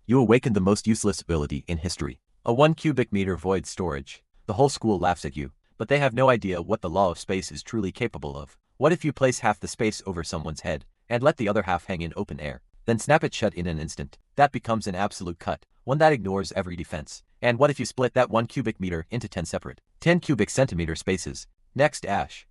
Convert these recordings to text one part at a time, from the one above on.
You awakened the most useless ability in history. A 1 cubic meter void storage. The whole school laughs at you, but they have no idea what the law of space is truly capable of. What if you place half the space over someone's head, and let the other half hang in open air, then snap it shut in an instant? That becomes an absolute cut, one that ignores every defense. And what if you split that 1 cubic meter into 10 separate, 10 cubic centimeter spaces? Next, Ash.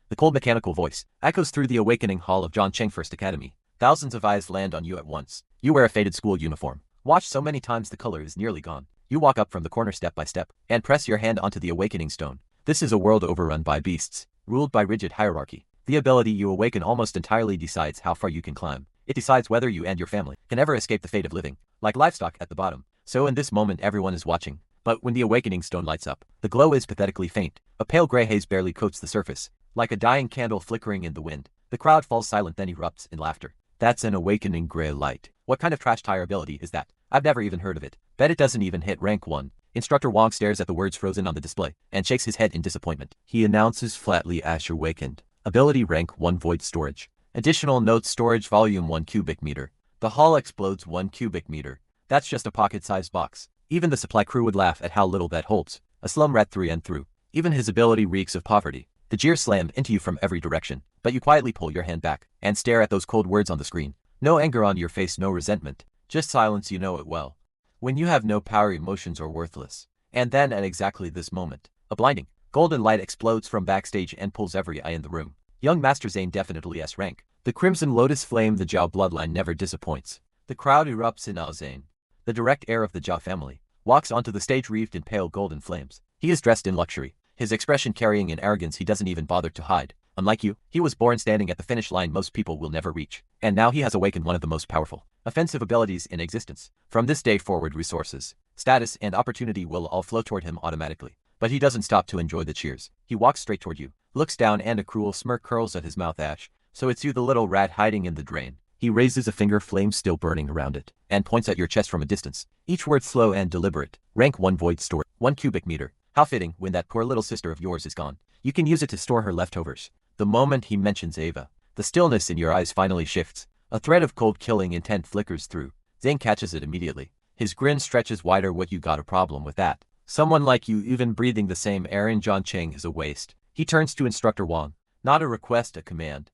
The cold mechanical voice echoes through the awakening hall of John Cheng First Academy. Thousands of eyes land on you at once. You wear a faded school uniform, washed so many times the color is nearly gone. You walk up from the corner step by step, and press your hand onto the awakening stone. This is a world overrun by beasts, ruled by rigid hierarchy. The ability you awaken almost entirely decides how far you can climb. It decides whether you and your family can ever escape the fate of living like livestock at the bottom. So in this moment everyone is watching. But when the awakening stone lights up, the glow is pathetically faint. A pale gray haze barely coats the surface, like a dying candle flickering in the wind. The crowd falls silent, then erupts in laughter. That's an awakening gray light. What kind of trash tire ability is that? I've never even heard of it. Bet it doesn't even hit rank 1. Instructor Wong stares at the words frozen on the display, and shakes his head in disappointment. He announces flatly, Ash awakened. Ability rank 1 void storage. Additional notes, storage volume 1 cubic meter. The hall explodes 1 cubic meter. That's just a pocket-sized box. Even the supply crew would laugh at how little that holds. A slum rat through and through. Even his ability reeks of poverty. The jeers slam into you from every direction, but you quietly pull your hand back and stare at those cold words on the screen. No anger on your face, no resentment. Just silence, you know it well. When you have no power, emotions are worthless. And then at exactly this moment, a blinding, golden light explodes from backstage and pulls every eye in the room. Young Master Zane definitely S rank. The Crimson Lotus flame, the Zhao bloodline never disappoints. The crowd erupts in Zane. The direct heir of the Zhao family walks onto the stage wreathed in pale golden flames. He is dressed in luxury, his expression carrying an arrogance he doesn't even bother to hide. Unlike you, he was born standing at the finish line most people will never reach. And now he has awakened one of the most powerful, offensive abilities in existence. From this day forward, resources, status, and opportunity will all flow toward him automatically. But he doesn't stop to enjoy the cheers. He walks straight toward you, looks down, and a cruel smirk curls at his mouth. Ash, so it's you, the little rat hiding in the drain. He raises a finger, flames still burning around it, and points at your chest from a distance. Each word slow and deliberate. Rank 1 void storage. 1 cubic meter. How fitting when that poor little sister of yours is gone. You can use it to store her leftovers. The moment he mentions Ava, the stillness in your eyes finally shifts. A thread of cold killing intent flickers through. Zane catches it immediately. His grin stretches wider. What, you got a problem with that? Someone like you even breathing the same air in John Cheng is a waste. He turns to Instructor Wong. Not a request, a command.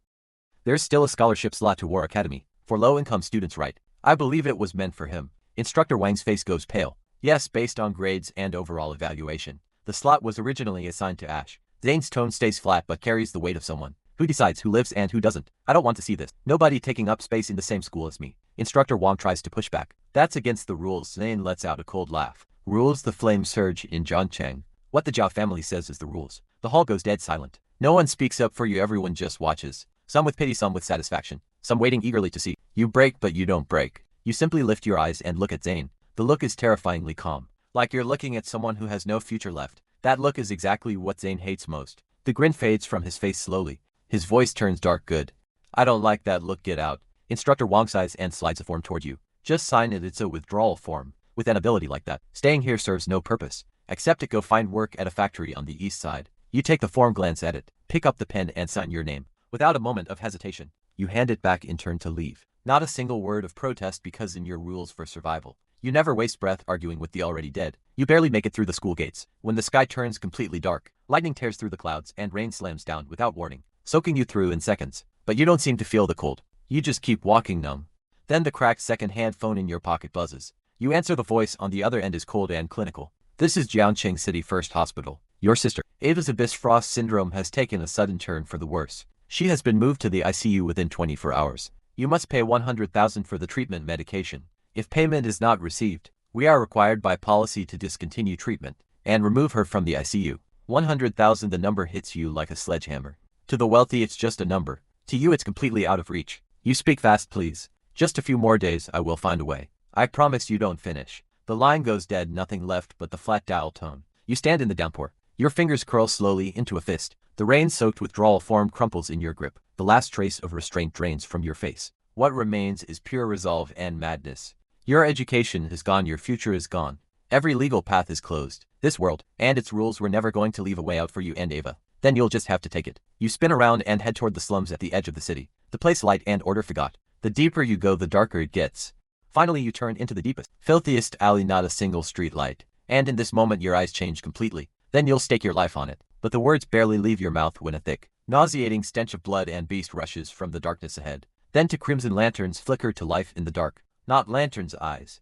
There's still a scholarship slot to War Academy for low-income students, right? I believe it was meant for him. Instructor Wang's face goes pale. Yes, based on grades and overall evaluation. The slot was originally assigned to Ash. Zane's tone stays flat but carries the weight of someone who decides who lives and who doesn't. I don't want to see this. Nobody taking up space in the same school as me. Instructor Wong tries to push back. That's against the rules. Zane lets out a cold laugh. Rules? The flame surge in John Cheng. What the Zhao family says is the rules. The hall goes dead silent. No one speaks up for you. Everyone just watches. Some with pity, some with satisfaction. Some waiting eagerly to see you break, but you don't break. You simply lift your eyes and look at Zane. The look is terrifyingly calm. Like you're looking at someone who has no future left. That look is exactly what Zane hates most. The grin fades from his face slowly. His voice turns dark. Good. I don't like that look. Get out. Instructor Wong sighs and slides a form toward you. Just sign it. It's a withdrawal form. With an ability like that, staying here serves no purpose. Accept it. Go find work at a factory on the east side. You take the form, glance at it, pick up the pen and sign your name. Without a moment of hesitation, you hand it back and turn to leave. Not a single word of protest, because in your rules for survival, you never waste breath arguing with the already dead. You barely make it through the school gates when the sky turns completely dark. Lightning tears through the clouds and rain slams down without warning, soaking you through in seconds. But you don't seem to feel the cold. You just keep walking, numb. Then the cracked second-hand phone in your pocket buzzes. You answer. The voice on the other end is cold and clinical. This is Jiangcheng City First Hospital. Your sister, Ava's Abyss Frost syndrome has taken a sudden turn for the worse. She has been moved to the ICU within 24 hours. You must pay 100,000 for the treatment medication. If payment is not received, we are required by policy to discontinue treatment and remove her from the ICU. 100,000. The number hits you like a sledgehammer. To the wealthy, it's just a number. To you, it's completely out of reach. You speak fast, please. Just a few more days, I will find a way. I promise. You don't finish. The line goes dead, nothing left but the flat dial tone. You stand in the downpour. Your fingers curl slowly into a fist. The rain-soaked withdrawal form crumples in your grip. The last trace of restraint drains from your face. What remains is pure resolve and madness. Your education is gone. Your future is gone. Every legal path is closed. This world and its rules were never going to leave a way out for you and Ava. Then you'll just have to take it. You spin around and head toward the slums at the edge of the city. The place light and order forgot. The deeper you go, the darker it gets. Finally you turn into the deepest, filthiest alley, not a single street light. And in this moment your eyes change completely. Then you'll stake your life on it. But the words barely leave your mouth when a thick, nauseating stench of blood and beast rushes from the darkness ahead. Then two crimson lanterns flicker to life in the dark. Not lanterns' eyes.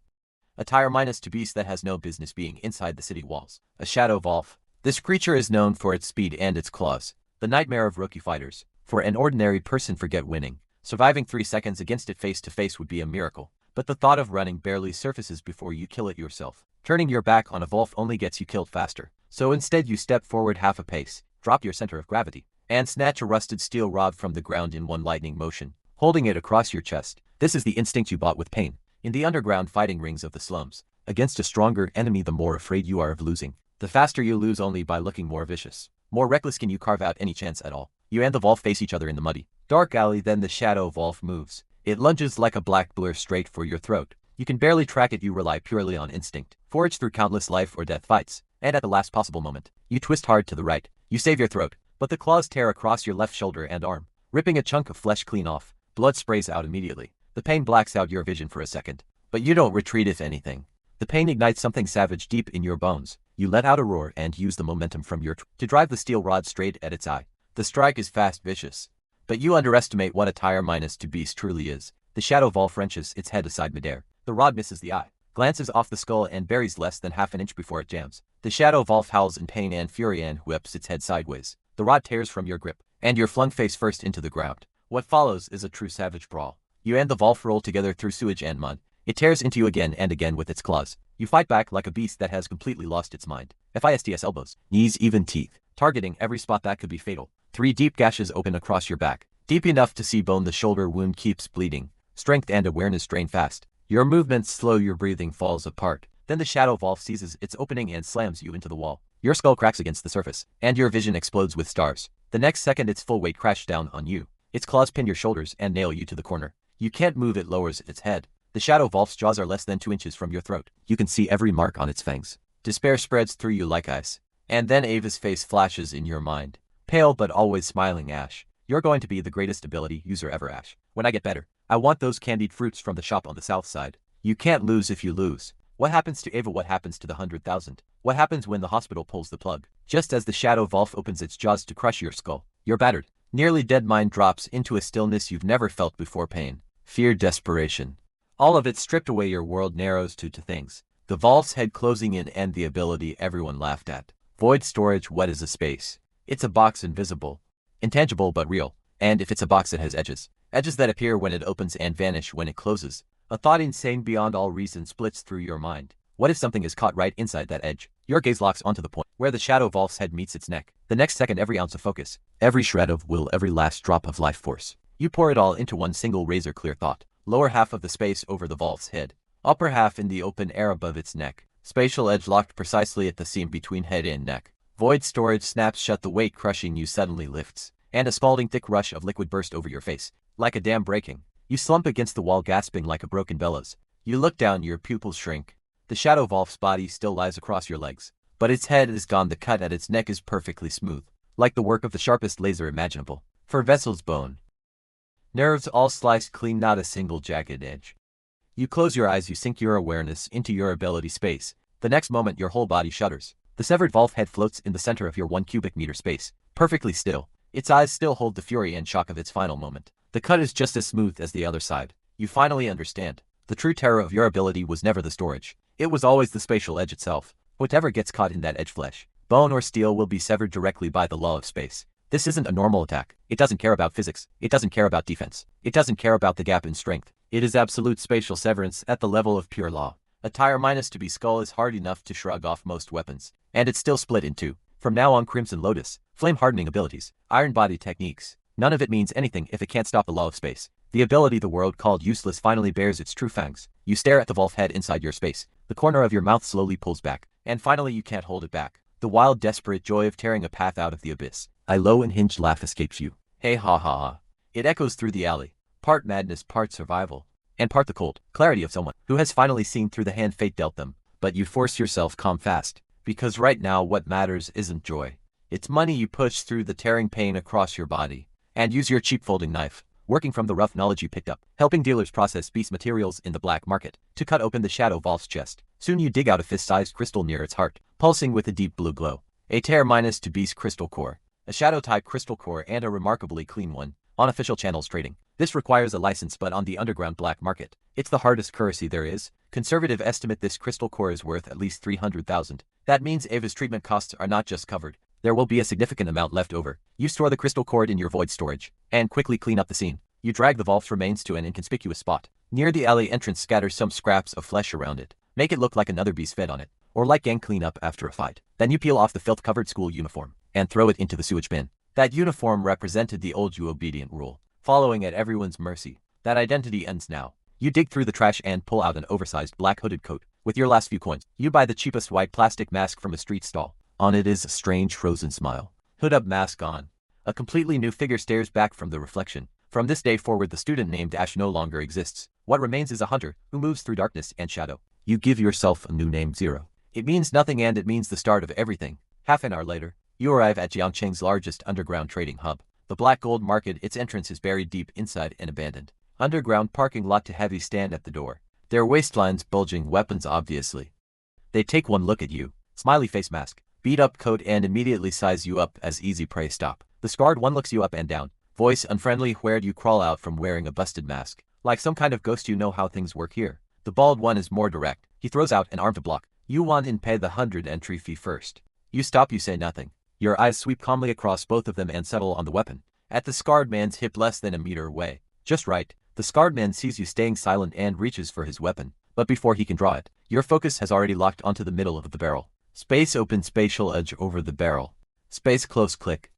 A tire minus to beast that has no business being inside the city walls. A shadow wolf. This creature is known for its speed and its claws. The nightmare of rookie fighters. For an ordinary person, forget winning. Surviving 3 seconds against it face to face would be a miracle. But the thought of running barely surfaces before you kill it yourself. Turning your back on a wolf only gets you killed faster. So instead you step forward half a pace, drop your center of gravity, and snatch a rusted steel rod from the ground in one lightning motion, holding it across your chest. This is the instinct you bought with pain. In the underground fighting rings of the slums, against a stronger enemy, the more afraid you are of losing. The faster you lose only by looking more vicious. More reckless can you carve out any chance at all. You and the wolf face each other in the muddy, dark alley, then the shadow wolf moves. It lunges like a black blur straight for your throat. You can barely track it, you rely purely on instinct. Forge through countless life or death fights, and at the last possible moment, you twist hard to the right. You save your throat, but the claws tear across your left shoulder and arm, ripping a chunk of flesh clean off. Blood sprays out immediately. The pain blacks out your vision for a second. But you don't retreat, if anything. The pain ignites something savage deep in your bones. You let out a roar and use the momentum from your to drive the steel rod straight at its eye. The strike is fast, vicious. But you underestimate what a tire minus to beast truly is. The shadow wolf wrenches its head aside midair. The rod misses the eye, glances off the skull and buries less than half an inch before it jams. The shadow wolf howls in pain and fury and whips its head sideways. The rod tears from your grip, and you're flung face first into the ground. What follows is a true savage brawl. You and the wolf roll together through sewage and mud. It tears into you again and again with its claws. You fight back like a beast that has completely lost its mind. Fists elbows, knees, even teeth, targeting every spot that could be fatal. 3 deep gashes open across your back, deep enough to see bone. The shoulder wound keeps bleeding. Strength and awareness drain fast. Your movements slow, your breathing falls apart. Then the shadow wolf seizes its opening and slams you into the wall. Your skull cracks against the surface, and your vision explodes with stars. The next second its full weight crashes down on you. Its claws pin your shoulders and nail you to the corner. You can't move. It lowers its head. The shadow wolf's jaws are less than 2 inches from your throat. You can see every mark on its fangs. Despair spreads through you like ice. And then Ava's face flashes in your mind. Pale but always smiling. Ash, you're going to be the greatest ability user ever, Ash. When I get better, I want those candied fruits from the shop on the south side. You can't lose if you lose. What happens to Ava? What happens to the 100,000? What happens when the hospital pulls the plug? Just as the shadow wolf opens its jaws to crush your skull, your battered, nearly dead mind drops into a stillness you've never felt before. Pain, fear, desperation. All of it stripped away. Your world narrows to 2 things. The wolf's head closing in and the ability everyone laughed at. Void storage. What is a space? It's a box, invisible, intangible but real. And if it's a box, it has edges. Edges that appear when it opens and vanish when it closes. A thought insane beyond all reason splits through your mind. What if something is caught right inside that edge? Your gaze locks onto the point where the shadow wolf's head meets its neck. The next second, every ounce of focus, every shred of will, every last drop of life force, you pour it all into one single razor-clear thought. Lower half of the space over the wolf's head. Upper half in the open air above its neck. Spatial edge locked precisely at the seam between head and neck. Void storage snaps shut. The weight crushing you suddenly lifts, and a scalding thick rush of liquid bursts over your face, like a dam breaking. You slump against the wall, gasping like a broken bellows. You look down, your pupils shrink. The shadow wolf's body still lies across your legs, but its head is gone. The cut at its neck is perfectly smooth, like the work of the sharpest laser imaginable. For vessel's bone. Nerves all sliced clean, not a single jagged edge. You close your eyes, you sink your awareness into your ability space. The next moment your whole body shudders. The severed wolf head floats in the center of your 1 cubic meter space, perfectly still. Its eyes still hold the fury and shock of its final moment. The cut is just as smooth as the other side. You finally understand. The true terror of your ability was never the storage. It was always the spatial edge itself. Whatever gets caught in that edge, flesh, bone or steel, will be severed directly by the law of space. This isn't a normal attack. It doesn't care about physics. It doesn't care about defense. It doesn't care about the gap in strength. It is absolute spatial severance at the level of pure law. A tire minus to be skull is hard enough to shrug off most weapons, and it's still split in 2. From now on, Crimson Lotus, flame hardening abilities, iron body techniques, none of it means anything if it can't stop the law of space. The ability the world called useless finally bears its true fangs. You stare at the wolf head inside your space. The corner of your mouth slowly pulls back, and finally you can't hold it back. The wild, desperate joy of tearing a path out of the abyss. A low and hinged laugh escapes you. Hey ha ha ha. It echoes through the alley. Part madness, part survival, and part the cold clarity of someone who has finally seen through the hand fate dealt them. But you force yourself calm fast, because right now what matters isn't joy. It's money. You push through the tearing pain across your body, and use your cheap folding knife. working from the rough knowledge you picked up, helping dealers process beast materials in the black market, to cut open the Shadow Vault's chest. Soon you dig out a fist-sized crystal near its heart, pulsing with a deep blue glow. A tier minus to beast crystal core. A shadow-type crystal core and a remarkably clean one. On official channels trading. This requires a license, but on the underground black market, it's the hardest currency there is. Conservative estimate this crystal core is worth at least 300,000. That means Ava's treatment costs are not just covered. There will be a significant amount left over. You store the crystal core in your void storage, and quickly clean up the scene. You drag the vault's remains to an inconspicuous spot. Near the alley entrance, scatter some scraps of flesh around it. Make it look like another beast fed on it, or like gang cleanup after a fight. Then you peel off the filth-covered school uniform, and throw it into the sewage bin. That uniform represented the old you obedient rule, following at everyone's mercy. That identity ends now. You dig through the trash and pull out an oversized black hooded coat. With your last few coins, you buy the cheapest white plastic mask from a street stall. On it is a strange frozen smile. Hood up, mask on. A completely new figure stares back from the reflection. From this day forward, the student named Ash no longer exists. What remains is a hunter who moves through darkness and shadow. You give yourself a new name, Zero. It means nothing, and it means the start of everything. Half an hour later, you arrive at Jiangcheng's largest underground trading hub. The Black Gold Market. Its entrance is buried deep inside an abandoned underground parking lot. To heavy stand at the door, their waistlines bulging, weapons obviously. They take one look at you. Smiley face mask, beat up coat, and immediately size you up as easy prey. Stop. The scarred one looks you up and down. Voice unfriendly. Where'd you crawl out from wearing a busted mask? Like some kind of ghost. You know how things work here. The bald one is more direct. He throws out an arm to block. You want in, pay the 100 entry fee first. You stop. You say nothing. Your eyes sweep calmly across both of them and settle on the weapon at the scarred man's hip, less than a meter away. Just right. The scarred man sees you staying silent and reaches for his weapon, but before he can draw it, your focus has already locked onto the middle of the barrel. Space open, spatial edge over the barrel. Space close, click.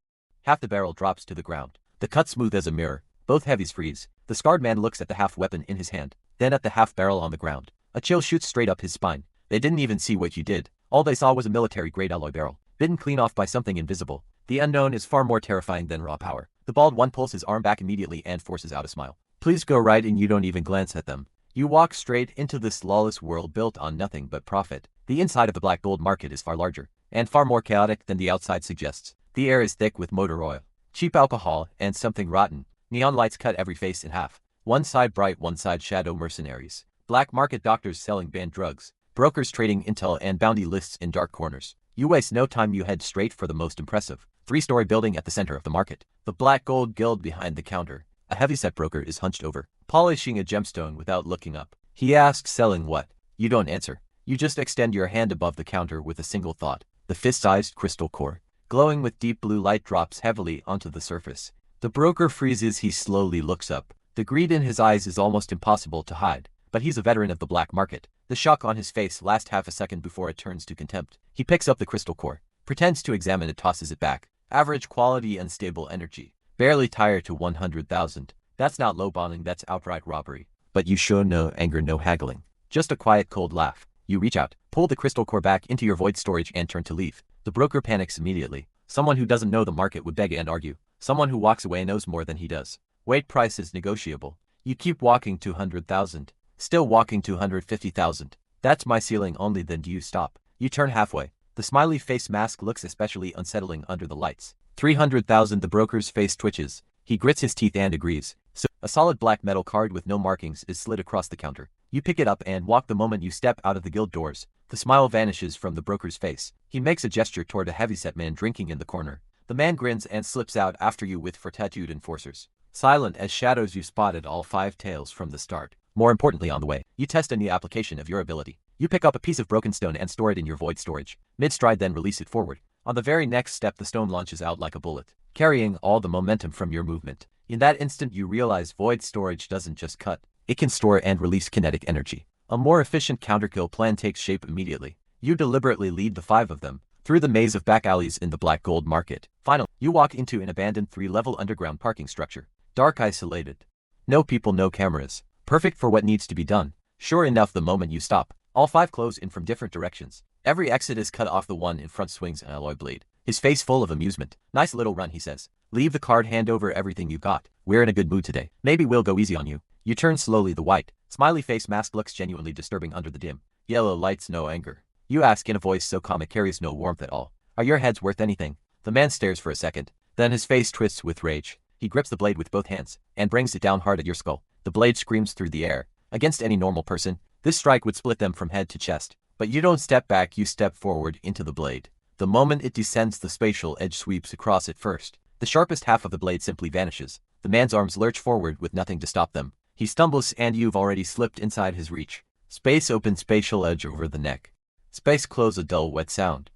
Half the barrel drops to the ground. The cut smooth as a mirror. Both heavies freeze. The scarred man looks at the half weapon in his hand, then at the half barrel on the ground. A chill shoots straight up his spine. They didn't even see what you did. All they saw was a military-grade alloy barrel, bitten clean off by something invisible. The unknown is far more terrifying than raw power. The bald one pulls his arm back immediately and forces out a smile. Please go right in. You don't even glance at them. You walk straight into this lawless world built on nothing but profit. The inside of the Black Gold Market is far larger, and far more chaotic than the outside suggests. The air is thick with motor oil, cheap alcohol, and something rotten. Neon lights cut every face in half. One side bright, one side shadow. Mercenaries. Black market doctors selling banned drugs. Brokers trading intel and bounty lists in dark corners. You waste no time. You head straight for the most impressive three-story building at the center of the market. The Black Gold Guild behind the counter. A heavyset broker is hunched over, polishing a gemstone without looking up. He asks, selling what? You don't answer. You just extend your hand above the counter with a single thought. The fist-sized crystal core, glowing with deep blue light, drops heavily onto the surface. The broker freezes. He slowly looks up. The greed in his eyes is almost impossible to hide, but he's a veteran of the black market. The shock on his face lasts half a second before it turns to contempt. He picks up the crystal core, pretends to examine it, tosses it back. Average quality, unstable energy. Barely tired to 100,000. That's not lowballing, that's outright robbery. But you show no anger, no haggling. Just a quiet, cold laugh. You reach out, pull the crystal core back into your void storage, and turn to leave. The broker panics immediately. Someone who doesn't know the market would beg and argue. Someone who walks away knows more than he does. Wait, price is negotiable. You keep walking. 200,000. Still walking. 250,000. That's my ceiling only. Then do you stop? You turn halfway. The smiley face mask looks especially unsettling under the lights. 300,000. The broker's face twitches. He grits his teeth and agrees. So, a solid black metal card with no markings is slid across the counter. You pick it up and walk. The moment you step out of the guild doors, the smile vanishes from the broker's face. He makes a gesture toward a heavyset man drinking in the corner. The man grins and slips out after you with fortitude enforcers. Silent as shadows, you spotted all 5 tails from the start. More importantly, on the way, you test a new application of your ability. You pick up a piece of broken stone and store it in your void storage. Mid-stride, then release it forward. On the very next step, the stone launches out like a bullet, carrying all the momentum from your movement. In that instant, you realize void storage doesn't just cut. It can store and release kinetic energy. A more efficient counterkill plan takes shape immediately. You deliberately lead the 5 of them through the maze of back alleys in the Black Gold Market. Finally, you walk into an abandoned 3-level underground parking structure. Dark, isolated. No people, no cameras. Perfect for what needs to be done. Sure enough, the moment you stop, all 5 close in from different directions. Every exit is cut off. The one in front swings an alloy blade, his face full of amusement. Nice little run, he says. Leave the card, hand over everything you got. We're in a good mood today. Maybe we'll go easy on you. You turn slowly. The white, smiley face mask looks genuinely disturbing under the dim yellow lights. No anger. You ask in a voice so calm it carries no warmth at all. Are your heads worth anything? The man stares for a second. Then his face twists with rage. He grips the blade with both hands and brings it down hard at your skull. The blade screams through the air. Against any normal person, this strike would split them from head to chest. But you don't step back, you step forward into the blade. The moment it descends, the spatial edge sweeps across it first. The sharpest half of the blade simply vanishes. The man's arms lurch forward with nothing to stop them. He stumbles and you've already slipped inside his reach. Space open, spatial edge over the neck. Space close, a dull wet sound.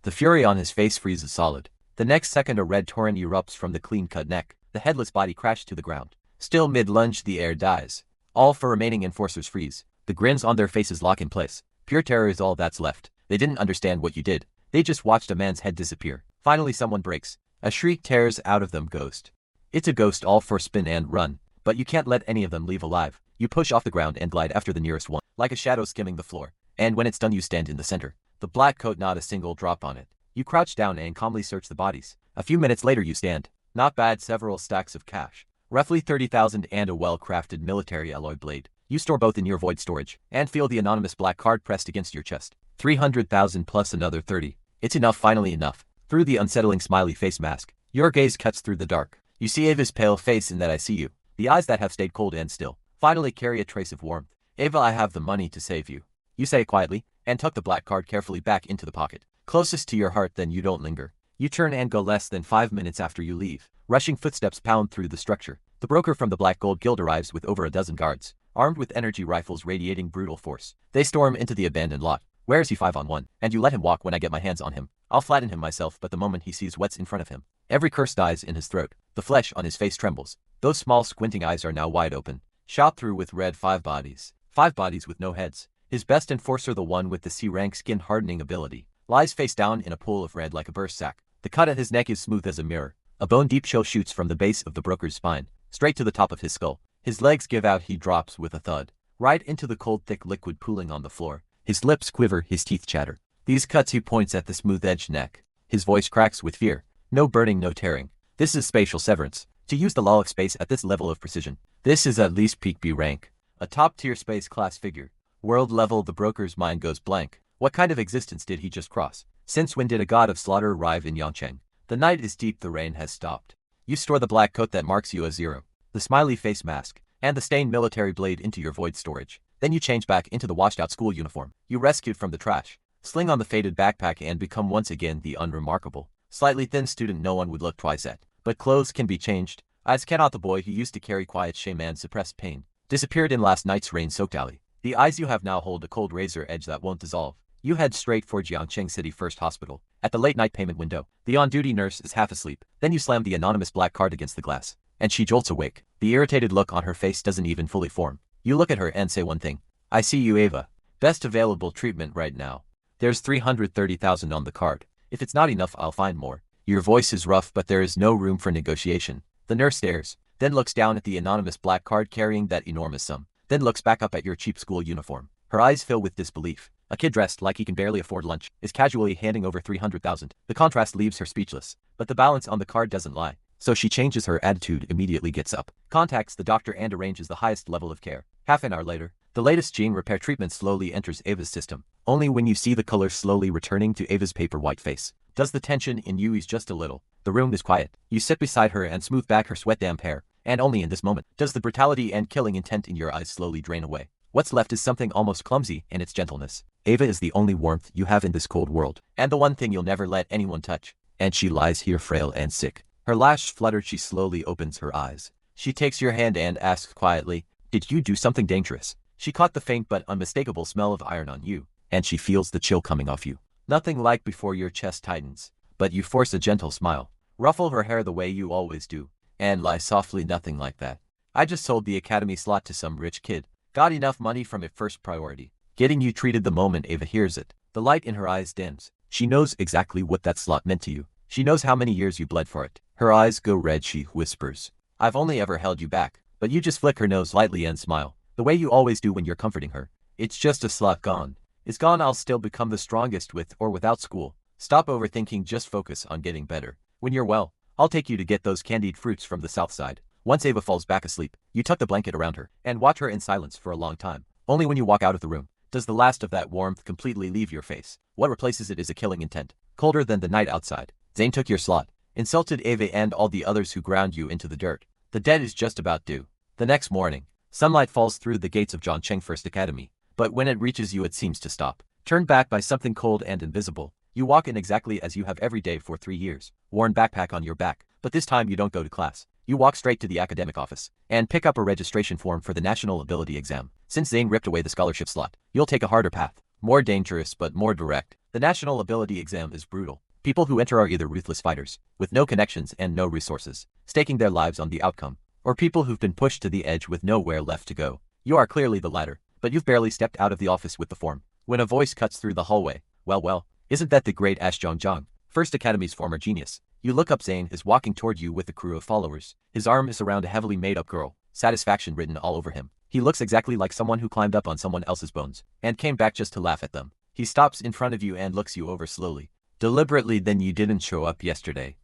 The fury on his face freezes solid. The next second a red torrent erupts from the clean-cut neck. The headless body crashed to the ground. Still mid-lunge, the air dies. All four remaining enforcers freeze. The grins on their faces lock in place. Pure terror is all that's left. They didn't understand what you did. They just watched a man's head disappear. Finally someone breaks. A shriek tears out of them. Ghost. It's a ghost. All four spin and run. But you can't let any of them leave alive. You push off the ground and glide after the nearest one, like a shadow skimming the floor. And when it's done, you stand in the center. The black coat, not a single drop on it. You crouch down and calmly search the bodies. A few minutes later you stand. Not bad, several stacks of cash. Roughly 30,000 and a well-crafted military alloy blade. You store both in your void storage, and feel the anonymous black card pressed against your chest. 300,000 plus another 30. It's enough, finally enough. Through the unsettling smiley face mask, your gaze cuts through the dark. You see Ava's pale face in that I see you. The eyes that have stayed cold and still finally carry a trace of warmth. Ava, I have the money to save you. You say it quietly, and tuck the black card carefully back into the pocket. Closest to your heart, then you don't linger. You turn and go. Less than 5 minutes after you leave. Rushing footsteps pound through the structure. The broker from the Black Gold Guild arrives with over a dozen guards, armed with energy rifles radiating brutal force. They storm into the abandoned lot. Where is he? 5-on-1. And you let him walk. When I get my hands on him, I'll flatten him myself. But the moment he sees what's in front of him, every curse dies in his throat. The flesh on his face trembles. Those small squinting eyes are now wide open, shot through with red. 5 bodies. 5 bodies with no heads. His best enforcer, the one with the C-rank skin hardening ability, lies face down in a pool of red like a burst sack. The cut at his neck is smooth as a mirror. A bone-deep chill shoots from the base of the broker's spine, straight to the top of his skull. His legs give out. He drops with a thud, right into the cold, thick liquid pooling on the floor. His lips quiver, his teeth chatter. These cuts. He points at the smooth-edged neck. His voice cracks with fear. No burning, no tearing. This is spatial severance. To use the law of space at this level of precision, this is at least peak B rank. A top-tier space class figure. World level. The broker's mind goes blank. What kind of existence did he just cross? Since when did a god of slaughter arrive in Yangcheng? The night is deep, the rain has stopped. You store the black coat that marks you as 0, the smiley face mask, and the stained military blade into your void storage. Then you change back into the washed-out school uniform you rescued from the trash, sling on the faded backpack, and become once again the unremarkable, slightly thin student no one would look twice at. But clothes can be changed. Eyes cannot. The boy who used to carry quiet shame and suppressed pain disappeared in last night's rain-soaked alley. The eyes you have now hold a cold razor edge that won't dissolve. You head straight for Jiangcheng City First Hospital. At the late-night payment window, the on-duty nurse is half asleep. Then you slam the anonymous black card against the glass, and she jolts awake. The irritated look on her face doesn't even fully form. You look at her and say one thing. I see you, Ava. Best available treatment right now. There's 330,000 on the card. If it's not enough, I'll find more. Your voice is rough, but there is no room for negotiation. The nurse stares, then looks down at the anonymous black card carrying that enormous sum, then looks back up at your cheap school uniform. Her eyes fill with disbelief. A kid dressed like he can barely afford lunch is casually handing over 300,000. The contrast leaves her speechless, but the balance on the card doesn't lie. So she changes her attitude, immediately gets up, contacts the doctor and arranges the highest level of care. Half an hour later, the latest gene repair treatment slowly enters Ava's system. Only when you see the color slowly returning to Ava's paper white face does the tension in you ease just a little. The room is quiet. You sit beside her and smooth back her sweat-damp hair, and only in this moment does the brutality and killing intent in your eyes slowly drain away. What's left is something almost clumsy in its gentleness. Ava is the only warmth you have in this cold world, and the one thing you'll never let anyone touch. And she lies here frail and sick. Her lash fluttered. She slowly opens her eyes. She takes your hand and asks quietly, "Did you do something dangerous?" She caught the faint but unmistakable smell of iron on you, and she feels the chill coming off you. Nothing like before. Your chest tightens, but you force a gentle smile. Ruffle her hair the way you always do, and lie softly. Nothing like that. I just sold the academy slot to some rich kid. Got enough money from it. First priority, getting you treated. The moment Ava hears it, the light in her eyes dims. She knows exactly what that slot meant to you. She knows how many years you bled for it. Her eyes go red. She whispers, "I've only ever held you back." But you just flick her nose lightly and smile, the way you always do when you're comforting her. It's just a slot gone. It's gone. I'll still become the strongest with or without school. Stop overthinking. Just focus on getting better. When you're well, I'll take you to get those candied fruits from the south side. Once Ava falls back asleep, you tuck the blanket around her and watch her in silence for a long time. Only when you walk out of the room does the last of that warmth completely leave your face. What replaces it is a killing intent, colder than the night outside. Zane took your slot, insulted Ava and all the others who ground you into the dirt. The dead is just about due. The next morning, sunlight falls through the gates of Zhongcheng First Academy, but when it reaches you it seems to stop. Turned back by something cold and invisible, you walk in exactly as you have every day for 3 years, worn backpack on your back, but this time you don't go to class. You walk straight to the academic office and pick up a registration form for the National Ability Exam. Since Zane ripped away the scholarship slot, you'll take a harder path, more dangerous but more direct. The National Ability Exam is brutal. People who enter are either ruthless fighters, with no connections and no resources, staking their lives on the outcome, or people who've been pushed to the edge with nowhere left to go. You are clearly the latter, but you've barely stepped out of the office with the form, when a voice cuts through the hallway. Well, isn't that the great Ash Zhang, First Academy's former genius? You look up. Zane is walking toward you with a crew of followers. His arm is around a heavily made-up girl, satisfaction written all over him. He looks exactly like someone who climbed up on someone else's bones, and came back just to laugh at them. He stops in front of you and looks you over slowly. Deliberately. Then you didn't show up yesterday.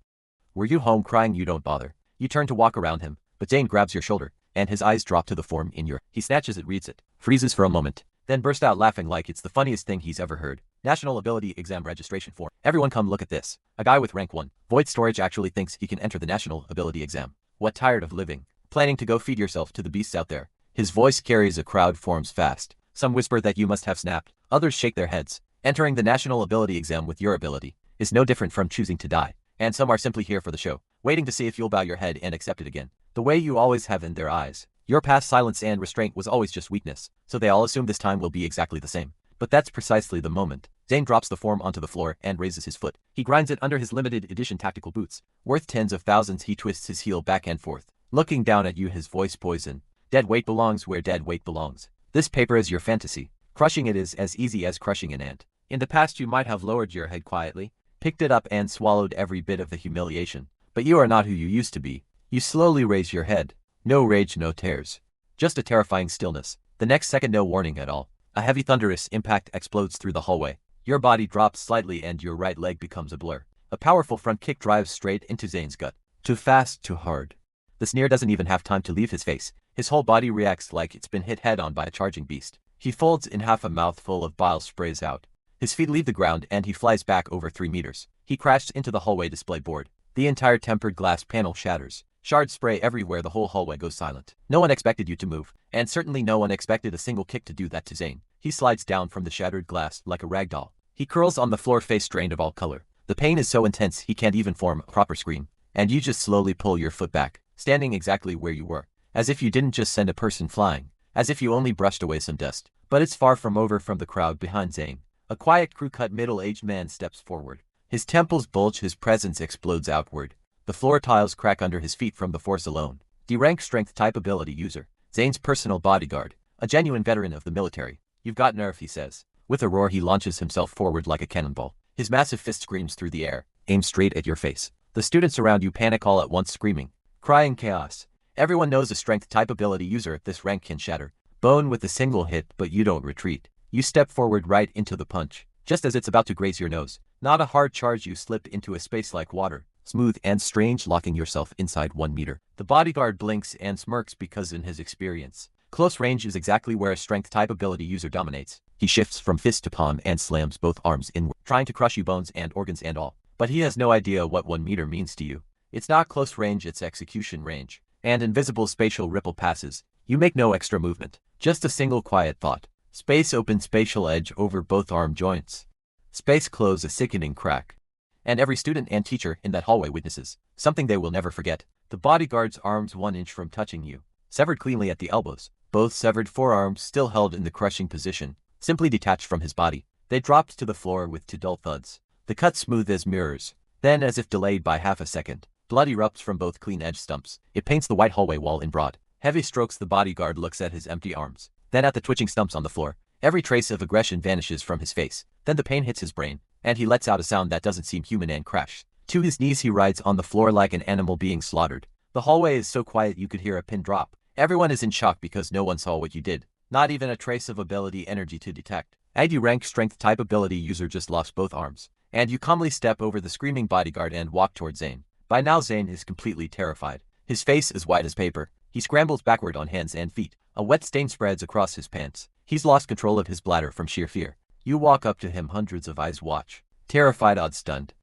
Were you home crying? You don't bother. You turn to walk around him, but Zane grabs your shoulder, and his eyes drop to the form in your. He snatches it, reads it, freezes for a moment, then bursts out laughing like it's the funniest thing he's ever heard. National Ability Exam registration form. Everyone come look at this. A guy with rank 1 void storage actually thinks he can enter the National Ability Exam. What, tired of living? Planning to go feed yourself to the beasts out there? His voice carries a crowd forms fast. Some whisper that you must have snapped. Others shake their heads. Entering the National Ability Exam with your ability is no different from choosing to die. And some are simply here for the show, waiting to see if you'll bow your head and accept it again, the way you always have in their eyes. Your past silence and restraint was always just weakness, so they all assume this time will be exactly the same. But that's precisely the moment. Zane drops the form onto the floor and raises his foot. He grinds it under his limited edition tactical boots. Worth tens of thousands. He twists his heel back and forth, looking down at you, his voice poison. Dead weight belongs where dead weight belongs. This paper is your fantasy. Crushing it is as easy as crushing an ant. In the past you might have lowered your head quietly, picked it up and swallowed every bit of the humiliation. But you are not who you used to be. You slowly raise your head. No rage, no tears. Just a terrifying stillness. The next second, no warning at all. A heavy thunderous impact explodes through the hallway. Your body drops slightly and your right leg becomes a blur. A powerful front kick drives straight into Zane's gut. Too fast, too hard. The sneer doesn't even have time to leave his face. His whole body reacts like it's been hit head-on by a charging beast. He folds in half, a mouthful of bile sprays out. His feet leave the ground and he flies back over 3 meters. He crashes into the hallway display board. The entire tempered glass panel shatters. Shards spray everywhere. The whole hallway goes silent. No one expected you to move, and certainly no one expected a single kick to do that to Zane. He slides down from the shattered glass like a rag doll. He curls on the floor, face drained of all color. The pain is so intense he can't even form a proper scream. And you just slowly pull your foot back, standing exactly where you were. As if you didn't just send a person flying. As if you only brushed away some dust. But it's far from over. From the crowd behind Zane, a quiet, crew-cut, middle-aged man steps forward. His temples bulge, his presence explodes outward. The floor tiles crack under his feet from the force alone. D-rank strength type ability user. Zane's personal bodyguard. A genuine veteran of the military. You've got nerve, he says. With a roar he launches himself forward like a cannonball. His massive fist screams through the air, aims straight at your face. The students around you panic all at once, screaming, crying chaos. Everyone knows a strength type ability user at this rank can shatter bone with a single hit, but you don't retreat. You step forward right into the punch. Just as it's about to graze your nose. Not a hard charge, you slip into a space like water. Smooth and strange, locking yourself inside 1 meter. The bodyguard blinks and smirks because in his experience, close range is exactly where a strength type ability user dominates. He shifts from fist to palm and slams both arms inward, trying to crush you, bones and organs and all. But he has no idea what 1 meter means to you. It's not close range, it's execution range. And invisible spatial ripple passes. You make no extra movement. Just a single quiet thought. Space open, spatial edge over both arm joints. Space close, a sickening crack. And every student and teacher in that hallway witnesses something they will never forget. The bodyguard's arms 1 inch from touching you, severed cleanly at the elbows, both severed forearms still held in the crushing position, simply detached from his body. They dropped to the floor with 2 dull thuds. The cut smooth as mirrors. Then, as if delayed by half a second, blood erupts from both clean edge stumps. It paints the white hallway wall in broad, heavy strokes. The bodyguard looks at his empty arms, then at the twitching stumps on the floor. Every trace of aggression vanishes from his face. Then the pain hits his brain, and he lets out a sound that doesn't seem human and crash. To his knees he rides on the floor like an animal being slaughtered. The hallway is so quiet you could hear a pin drop. Everyone is in shock because no one saw what you did. Not even a trace of ability energy to detect. ID rank strength type ability user just lost both arms. And you calmly step over the screaming bodyguard and walk toward Zane. By now Zane is completely terrified. His face is white as paper. He scrambles backward on hands and feet. A wet stain spreads across his pants. He's lost control of his bladder from sheer fear. You walk up to him, hundreds of eyes watch. Terrified, odd, stunned.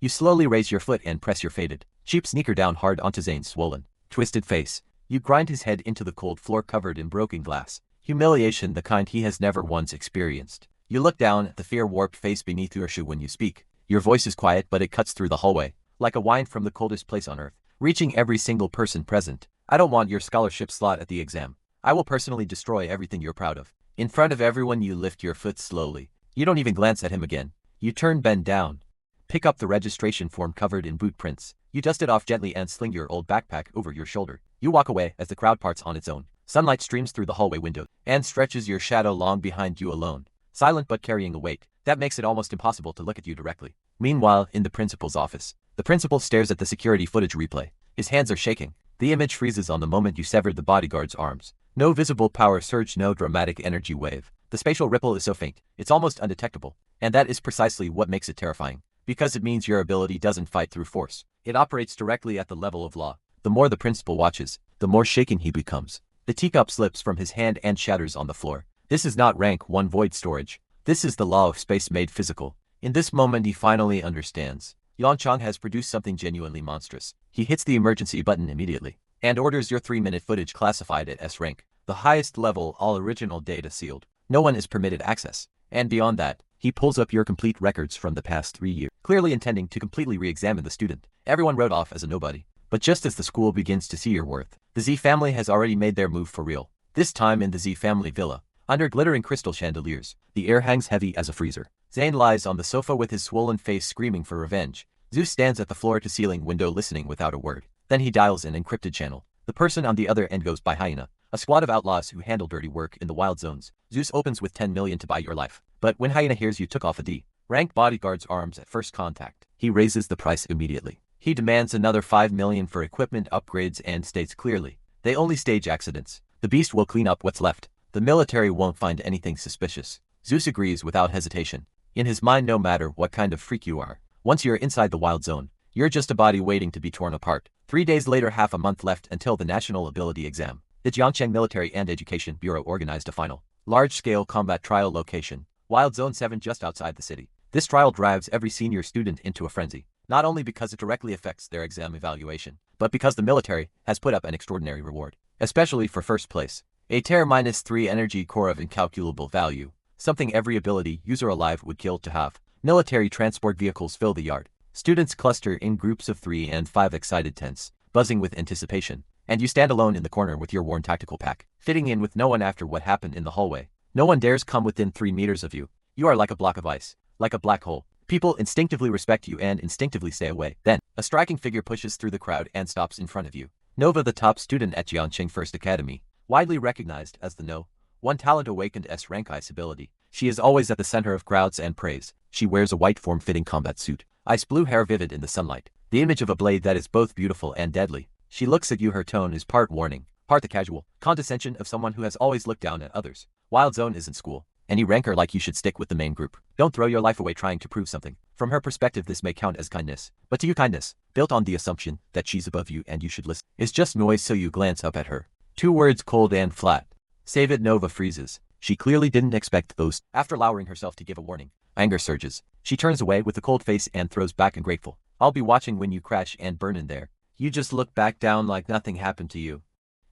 You slowly raise your foot and press your faded, cheap sneaker down hard onto Zane's swollen, twisted face. You grind his head into the cold floor covered in broken glass. Humiliation the kind he has never once experienced. You look down at the fear-warped face beneath your shoe when you speak. Your voice is quiet but it cuts through the hallway, like a whine from the coldest place on earth, reaching every single person present. I don't want your scholarship slot at the exam. I will personally destroy everything you're proud of. In front of everyone you lift your foot slowly. You don't even glance at him again. You turn bend down. Pick up the registration form covered in boot prints. You dust it off gently and sling your old backpack over your shoulder. You walk away as the crowd parts on its own. Sunlight streams through the hallway window and stretches your shadow long behind you alone. Silent but carrying a weight that makes it almost impossible to look at you directly. Meanwhile, in the principal's office, the principal stares at the security footage replay. His hands are shaking. The image freezes on the moment you severed the bodyguard's arms. No visible power surge, no dramatic energy wave. The spatial ripple is so faint, it's almost undetectable. And that is precisely what makes it terrifying. Because it means your ability doesn't fight through force. It operates directly at the level of law. The more the principal watches, the more shaken he becomes. The teacup slips from his hand and shatters on the floor. This is not rank 1 void storage. This is the law of space made physical. In this moment he finally understands. Yongchang has produced something genuinely monstrous. He hits the emergency button immediately and orders your 3-minute footage classified at S rank. The highest level, all original data sealed. No one is permitted access. And beyond that, he pulls up your complete records from the past 3 years, clearly intending to completely re-examine the student. Everyone wrote off as a nobody. But just as the school begins to see your worth, the Z family has already made their move for real. This time in the Z family villa. Under glittering crystal chandeliers, the air hangs heavy as a freezer. Zane lies on the sofa with his swollen face screaming for revenge. Zeus stands at the floor-to-ceiling window listening without a word. Then he dials an encrypted channel. The person on the other end goes by Hyena, a squad of outlaws who handle dirty work in the wild zones. Zeus opens with 10 million to buy your life. But when Hyena hears you took off a D-rank bodyguard's arms at first contact, he raises the price immediately. He demands another 5 million for equipment upgrades and states clearly, they only stage accidents. The beast will clean up what's left. The military won't find anything suspicious. Zeus agrees without hesitation. In his mind, no matter what kind of freak you are, once you're inside the wild zone, you're just a body waiting to be torn apart. 3 days later, half a month left until the national ability exam. The Jiangcheng Military and Education Bureau organized a final, large-scale combat trial location, Wild Zone 7 just outside the city. This trial drives every senior student into a frenzy, not only because it directly affects their exam evaluation, but because the military has put up an extraordinary reward, especially for first place. A Terra-3 energy core of incalculable value, something every ability user alive would kill to have. Military transport vehicles fill the yard. Students cluster in groups of 3 and 5 excited tents, buzzing with anticipation. And you stand alone in the corner with your worn tactical pack, fitting in with no one after what happened in the hallway. No one dares come within 3 meters of you. You are like a block of ice, like a black hole. People instinctively respect you and instinctively stay away. Then, a striking figure pushes through the crowd and stops in front of you. Nova, the top student at Jiangcheng First Academy, widely recognized as the No. 1 talent awakened S-rank ice ability. She is always at the center of crowds and praise. She wears a white form-fitting combat suit, ice blue hair vivid in the sunlight, the image of a blade that is both beautiful and deadly. She looks at you, her tone is part warning, part the casual condescension of someone who has always looked down at others. Wild Zone isn't school. Any ranker like you should stick with the main group. Don't throw your life away trying to prove something. From her perspective, this may count as kindness. But to you, kindness, built on the assumption that she's above you and you should listen, is just noise, so you glance up at her. 2 words, cold and flat. Save it. Nova freezes. She clearly didn't expect those. After lowering herself to give a warning, anger surges. She turns away with a cold face and throws back ungrateful. I'll be watching when you crash and burn in there. You just look back down like nothing happened to you.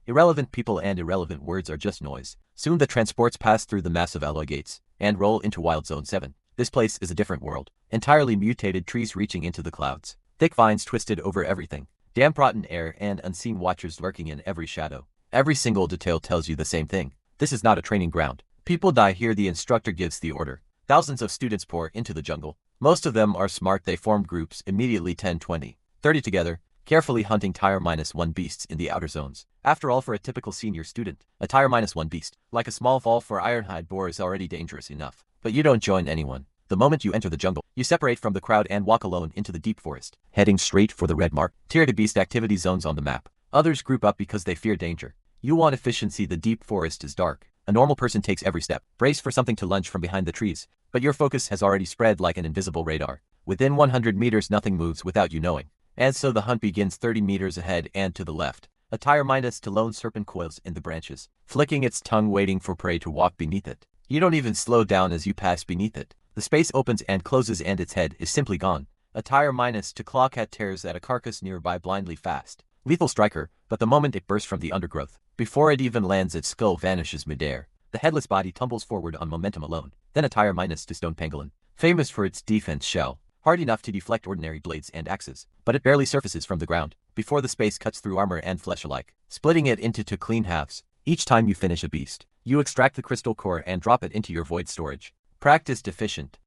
Irrelevant people and irrelevant words are just noise. Soon the transports pass through the massive alloy gates and roll into Wild Zone 7. This place is a different world. Entirely mutated trees reaching into the clouds. Thick vines twisted over everything. Damp rotten air and unseen watchers lurking in every shadow. Every single detail tells you the same thing. This is not a training ground. People die here. The instructor gives the order. Thousands of students pour into the jungle. Most of them are smart. They form groups immediately, 10, 20, 30 together, carefully hunting Tier -1 beasts in the outer zones. After all, for a typical senior student, a Tier -1 beast, like a small fall for Ironhide boar, is already dangerous enough. But you don't join anyone. The moment you enter the jungle, you separate from the crowd and walk alone into the deep forest, heading straight for the red mark. Tier to beast activity zones on the map. Others group up because they fear danger. You want efficiency. The deep forest is dark. A normal person takes every step. Brace for something to lunge from behind the trees. But your focus has already spread like an invisible radar. Within 100 meters nothing moves without you knowing. And so the hunt begins 30 meters ahead and to the left. A Tier -2 lone serpent coils in the branches, flicking its tongue waiting for prey to walk beneath it. You don't even slow down as you pass beneath it. The space opens and closes and its head is simply gone. A tire minus to clawcat tears at a carcass nearby blindly fast. Lethal striker, but the moment it bursts from the undergrowth, before it even lands its skull vanishes midair. The headless body tumbles forward on momentum alone. Then a tire minus to stone pangolin, famous for its defense shell, hard enough to deflect ordinary blades and axes, but it barely surfaces from the ground before the space cuts through armor and flesh alike, splitting it into two clean halves. Each time you finish a beast, you extract the crystal core and drop it into your void storage. Practice deficient.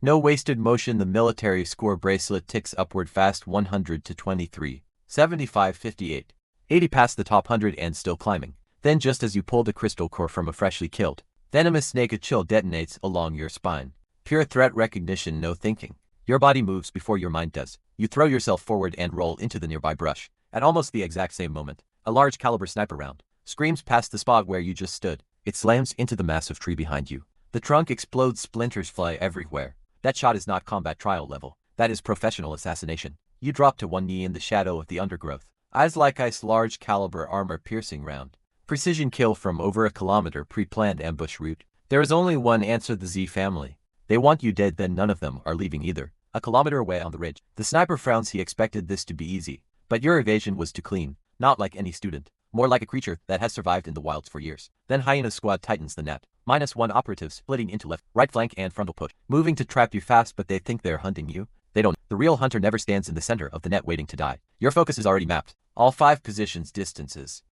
No wasted motion. The military score bracelet ticks upward fast. 100 to 23, 75, 58, 80 past the top 100 and still climbing. Then just as you pull the crystal core from a freshly killed, venomous snake, a chill detonates along your spine. Pure threat recognition, no thinking. Your body moves before your mind does. You throw yourself forward and roll into the nearby brush. At almost the exact same moment, a large caliber sniper round screams past the spot where you just stood. It slams into the massive tree behind you. The trunk explodes, splinters fly everywhere. That shot is not combat trial level. That is professional assassination. You drop to one knee in the shadow of the undergrowth. Eyes like ice, large caliber armor piercing round. Precision kill from over a kilometer, pre-planned ambush route. There is only one answer: the Z family. They want you dead, then none of them are leaving either. A kilometer away on the ridge, the sniper frowns. He expected this to be easy, but your evasion was too clean. Not like any student, more like a creature that has survived in the wilds for years. Then Hyena squad tightens the net. -1 operatives splitting into left, right flank and frontal push, moving to trap you fast, but they think they're hunting you. They don't. The real hunter never stands in the center of the net waiting to die. Your focus is already mapped. All 5 positions, distances,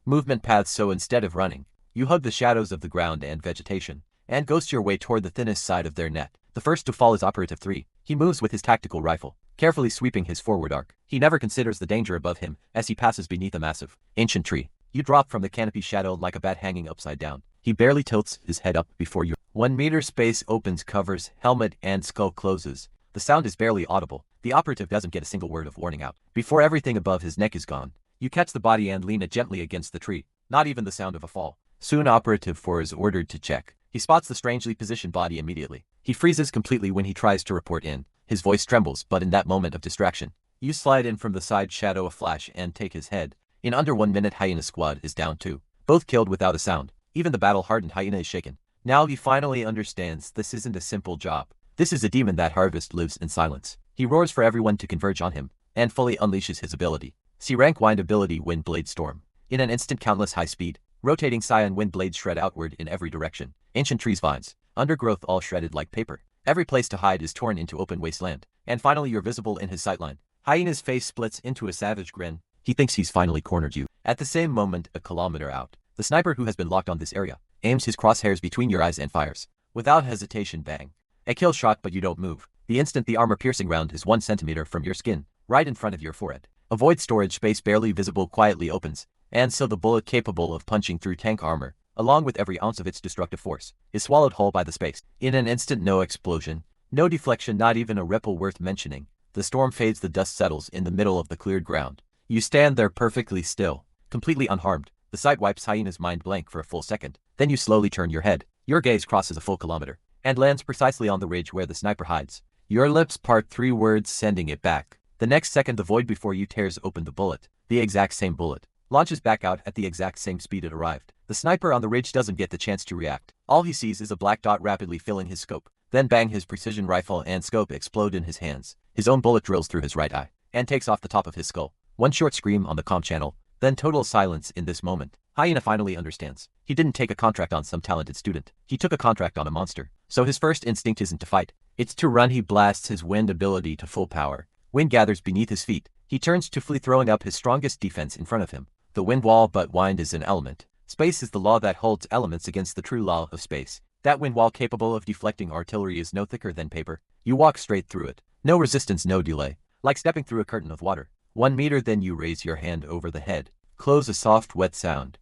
movement paths, so instead of running, you hug the shadows of the ground and vegetation, and ghost your way toward the thinnest side of their net. The first to fall is Operative 3. He moves with his tactical rifle, carefully sweeping his forward arc. He never considers the danger above him as he passes beneath a massive, ancient tree. You drop from the canopy shadow like a bat hanging upside down. He barely tilts his head up before your 1 meter space opens, covers, helmet and skull closes. The sound is barely audible. The operative doesn't get a single word of warning out before everything above his neck is gone. You catch the body and lean it gently against the tree. Not even the sound of a fall. Soon Operative 4 is ordered to check. He spots the strangely positioned body immediately. He freezes completely when he tries to report in. His voice trembles, but in that moment of distraction, you slide in from the side, shadow a flash, and take his head. In under 1 minute, Hyena squad is down 2. Both killed without a sound. Even the battle-hardened Hyena is shaken. Now he finally understands this isn't a simple job. This is a demon that harvest lives in silence. He roars for everyone to converge on him, and fully unleashes his ability. See rank wind ability, Wind Blade Storm. In an instant, countless high speed, rotating scion wind blades shred outward in every direction. Ancient trees, vines, undergrowth all shredded like paper. Every place to hide is torn into open wasteland. And finally you're visible in his sightline. Hyena's face splits into a savage grin. He thinks he's finally cornered you. At the same moment, a kilometer out, the sniper who has been locked on this area aims his crosshairs between your eyes and fires. Without hesitation, bang. A kill shot, but you don't move. The instant the armor-piercing round is 1 centimeter from your skin, right in front of your forehead. A void storage space barely visible quietly opens, and so the bullet, capable of punching through tank armor, along with every ounce of its destructive force, is swallowed whole by the space. In an instant, no explosion, no deflection, not even a ripple worth mentioning. The storm fades, the dust settles in the middle of the cleared ground. You stand there perfectly still, completely unharmed. The sight wipes Hyena's mind blank for a full second. Then you slowly turn your head. Your gaze crosses a full kilometer, and lands precisely on the ridge where the sniper hides. Your lips part, 3 words, sending it back. The next second, the void before you tears open. The bullet, the exact same bullet, launches back out at the exact same speed it arrived. The sniper on the ridge doesn't get the chance to react. All he sees is a black dot rapidly filling his scope. Then bang, his precision rifle and scope explode in his hands. His own bullet drills through his right eye, and takes off the top of his skull. One short scream on the comm channel, then total silence. In this moment, Hyena finally understands. He didn't take a contract on some talented student. He took a contract on a monster. So his first instinct isn't to fight. It's to run. He blasts his wind ability to full power. Wind gathers beneath his feet. He turns to flee, throwing up his strongest defense in front of him. The wind wall, but wind is an element. Space is the law that holds elements against the true law of space. That wind wall, capable of deflecting artillery, is no thicker than paper. You walk straight through it. No resistance, no delay. Like stepping through a curtain of water. 1 meter, then you raise your hand over the head. Close, a soft, wet sound.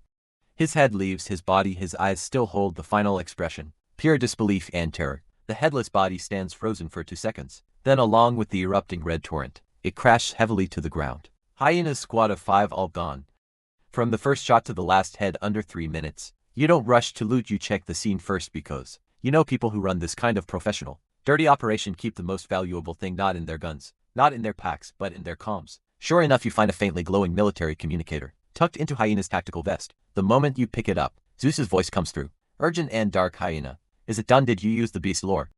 His head leaves his body. His eyes still hold the final expression. Pure disbelief and terror. The headless body stands frozen for 2 seconds. Then, along with the erupting red torrent, it crashes heavily to the ground. Hyena's squad of 5 all gone. From the first shot to the last head, under 3 minutes. You don't rush to loot, you check the scene first, because you know people who run this kind of professional, dirty operation keep the most valuable thing not in their guns, not in their packs, but in their comms. Sure enough, you find a faintly glowing military communicator, tucked into Hyena's tactical vest. The moment you pick it up, Zeus's voice comes through. Urgent and dark. Hyena. Is it done? Did you use the beast lore?